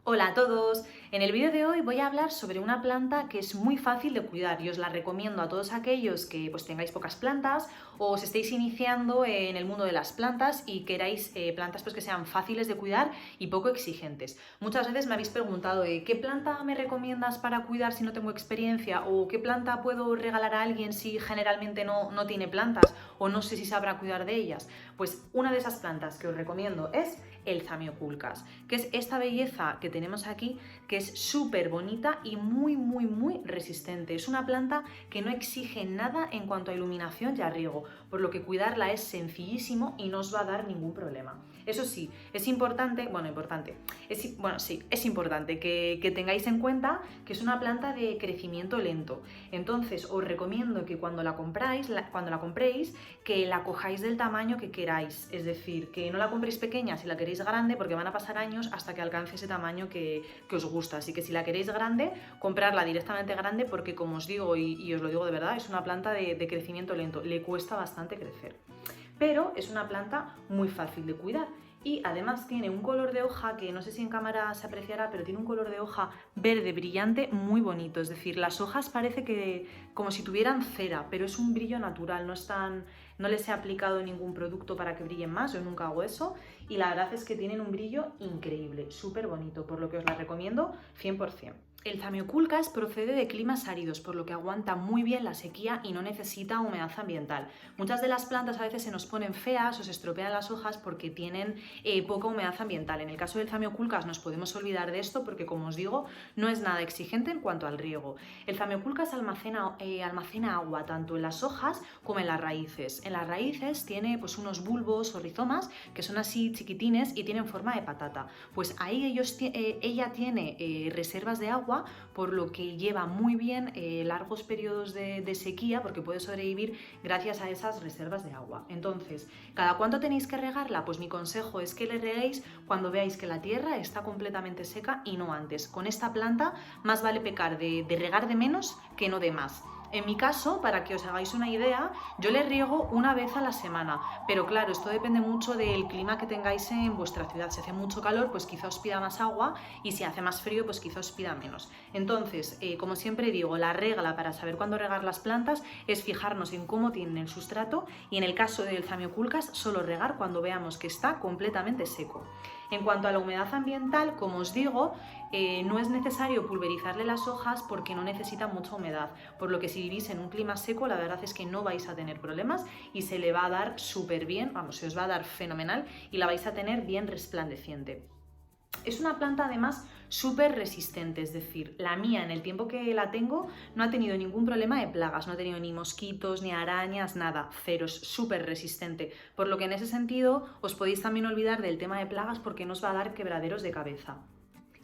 Hola a todos, en el vídeo de hoy voy a hablar sobre una planta que es muy fácil de cuidar y os la recomiendo a todos aquellos que tengáis pocas plantas o os estéis iniciando en el mundo de las plantas y queráis plantas que sean fáciles de cuidar y poco exigentes. Muchas veces me habéis preguntado ¿qué planta me recomiendas para cuidar si no tengo experiencia? ¿O qué planta puedo regalar a alguien si generalmente no tiene plantas o no sé si sabrá cuidar de ellas? Pues una de esas plantas que os recomiendo es el Zamioculcas, que es esta belleza que tenemos aquí, que es súper bonita y muy resistente. Es una planta que no exige nada en cuanto a iluminación y a riego, por lo que cuidarla es sencillísimo y no os va a dar ningún problema. Eso sí, es importante, es importante que tengáis en cuenta que es una planta de crecimiento lento. Entonces os recomiendo que cuando la compréis, que la cojáis del tamaño que queráis. Es decir, que no la compréis pequeña si la queréis grande, porque van a pasar años hasta que alcance ese tamaño que os gusta. Así que si la queréis grande, comprarla directamente grande, porque como os digo, y os lo digo de verdad, es una planta de crecimiento lento. Le cuesta bastante crecer. Pero es una planta muy fácil de cuidar. Y además tiene un color de hoja que no sé si en cámara se apreciará, pero tiene un color de hoja verde brillante muy bonito. Es decir, las hojas parece que como si tuvieran cera, pero es un brillo natural, no les he aplicado ningún producto para que brillen más, yo nunca hago eso. Y la verdad es que tienen un brillo increíble, súper bonito, por lo que os la recomiendo 100%. El Zamioculcas procede de climas áridos, por lo que aguanta muy bien la sequía y no necesita humedad ambiental. Muchas de las plantas a veces se nos ponen feas o se estropean las hojas porque tienen poca humedad ambiental. En el caso del Zamioculcas nos podemos olvidar de esto porque, como os digo, no es nada exigente en cuanto al riego. El Zamioculcas almacena agua tanto en las hojas como en las raíces. En las raíces tiene unos bulbos o rizomas que son así chiquitines y tienen forma de patata. Pues ahí ella tiene reservas de agua, por lo que lleva muy bien largos periodos de sequía, porque puede sobrevivir gracias a esas reservas de agua. Entonces, ¿cada cuánto tenéis que regarla? Pues mi consejo es que le reguéis cuando veáis que la tierra está completamente seca y no antes. Con esta planta más vale pecar de regar de menos que no de más. En mi caso, para que os hagáis una idea, yo le riego una vez a la semana, pero claro, esto depende mucho del clima que tengáis en vuestra ciudad. Si hace mucho calor, pues quizá os pida más agua, y si hace más frío, pues quizá os pida menos. Entonces, como siempre digo, la regla para saber cuándo regar las plantas es fijarnos en cómo tienen el sustrato, y en el caso del Zamioculcas, solo regar cuando veamos que está completamente seco. En cuanto a la humedad ambiental, como os digo, no es necesario pulverizarle las hojas porque no necesita mucha humedad, por lo que si vivís en un clima seco, la verdad es que no vais a tener problemas y se le va a dar súper bien, se os va a dar fenomenal y la vais a tener bien resplandeciente. Es una planta además súper resistente, es decir, la mía en el tiempo que la tengo no ha tenido ningún problema de plagas, no ha tenido ni mosquitos, ni arañas, nada, cero, es súper resistente, por lo que en ese sentido os podéis también olvidar del tema de plagas porque no os va a dar quebraderos de cabeza.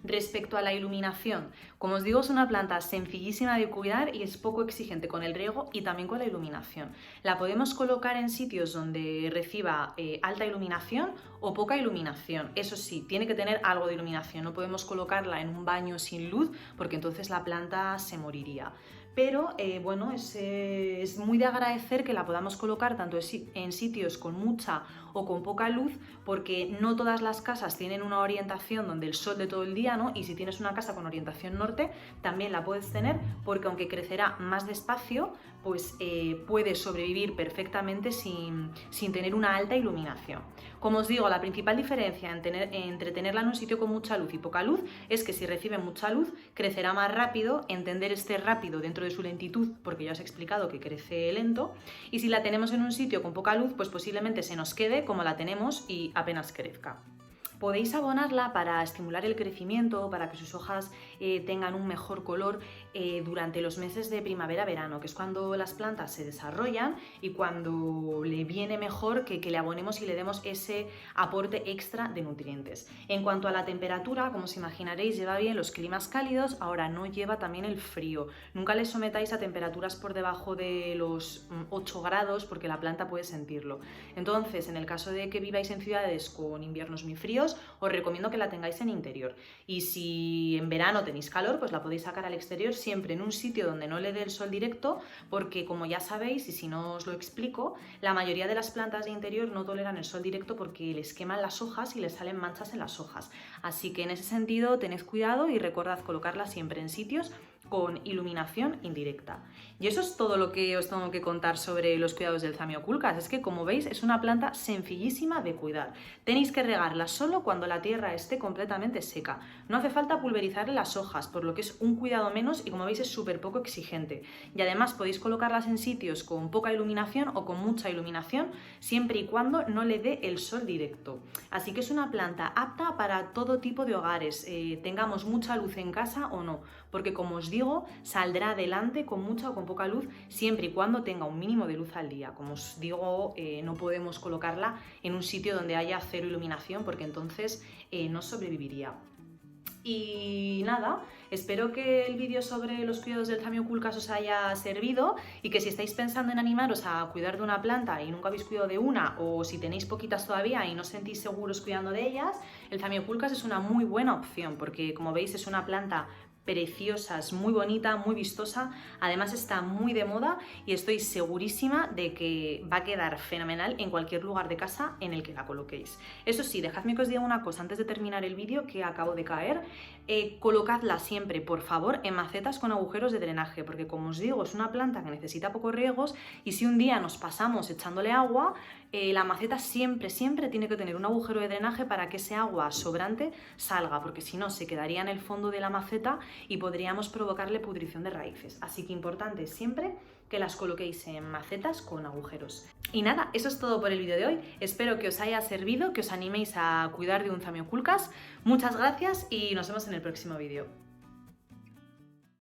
Respecto a la iluminación, como os digo, es una planta sencillísima de cuidar y es poco exigente con el riego y también con la iluminación. La podemos colocar en sitios donde reciba alta iluminación o poca iluminación. Eso sí, tiene que tener algo de iluminación, no podemos colocarla en un baño sin luz porque entonces la planta se moriría. Pero es muy de agradecer que la podamos colocar tanto en sitios con mucha o con poca luz, porque no todas las casas tienen una orientación donde el sol de todo el día, ¿no? Y si tienes una casa con orientación norte, también la puedes tener, porque aunque crecerá más despacio, pues puede sobrevivir perfectamente sin tener una alta iluminación. Como os digo, la principal diferencia entre tenerla en un sitio con mucha luz y poca luz es que si recibe mucha luz, crecerá más rápido, entender este rápido dentro de su lentitud, porque ya os he explicado que crece lento, y si la tenemos en un sitio con poca luz, pues posiblemente se nos quede como la tenemos y apenas crezca. Podéis abonarla para estimular el crecimiento, para que sus hojas tengan un mejor color durante los meses de primavera-verano, que es cuando las plantas se desarrollan y cuando le viene mejor que le abonemos y le demos ese aporte extra de nutrientes. En cuanto a la temperatura, como os imaginaréis, lleva bien los climas cálidos, ahora no lleva también el frío. Nunca le sometáis a temperaturas por debajo de los 8 grados porque la planta puede sentirlo. Entonces, en el caso de que viváis en ciudades con inviernos muy fríos, exteriores, os recomiendo que la tengáis en interior. Y si en verano tenéis calor, pues la podéis sacar al exterior, siempre en un sitio donde no le dé el sol directo, porque como ya sabéis, y si no os lo explico, la mayoría de las plantas de interior no toleran el sol directo porque les queman las hojas y les salen manchas en las hojas. Así que en ese sentido tened cuidado y recordad colocarla siempre en sitios con iluminación indirecta. Y eso es todo lo que os tengo que contar sobre los cuidados del Zamioculcas. Es que, como veis, es una planta sencillísima de cuidar. Tenéis que regarla solo cuando la tierra esté completamente seca. No hace falta pulverizarle las hojas, por lo que es un cuidado menos y, como veis, es súper poco exigente. Y además podéis colocarlas en sitios con poca iluminación o con mucha iluminación, siempre y cuando no le dé el sol directo. Así que es una planta apta para todo tipo de hogares, tengamos mucha luz en casa o no, porque, como os digo, saldrá adelante con mucha o con poca luz, siempre y cuando tenga un mínimo de luz al día. Como os digo, no podemos colocarla en un sitio donde haya cero iluminación, porque entonces no sobreviviría. Y nada, espero que el vídeo sobre los cuidados del Zamioculcas os haya servido y que si estáis pensando en animaros a cuidar de una planta y nunca habéis cuidado de una, o si tenéis poquitas todavía y no os sentís seguros cuidando de ellas, el Zamioculcas es una muy buena opción porque, como veis, es una planta preciosa, es muy bonita, muy vistosa, además está muy de moda y estoy segurísima de que va a quedar fenomenal en cualquier lugar de casa en el que la coloquéis. Eso sí, dejadme que os diga una cosa antes de terminar el vídeo, que acabo de caer. Colocadla siempre, por favor, en macetas con agujeros de drenaje, porque, como os digo, es una planta que necesita pocos riegos y si un día nos pasamos echándole agua, la maceta siempre tiene que tener un agujero de drenaje para que ese agua sobrante salga, porque si no se quedaría en el fondo de la maceta y podríamos provocarle pudrición de raíces. Así que importante siempre que las coloquéis en macetas con agujeros. Y nada, eso es todo por el vídeo de hoy. Espero que os haya servido, que os animéis a cuidar de un Zamioculcas. Muchas gracias y nos vemos en el próximo vídeo.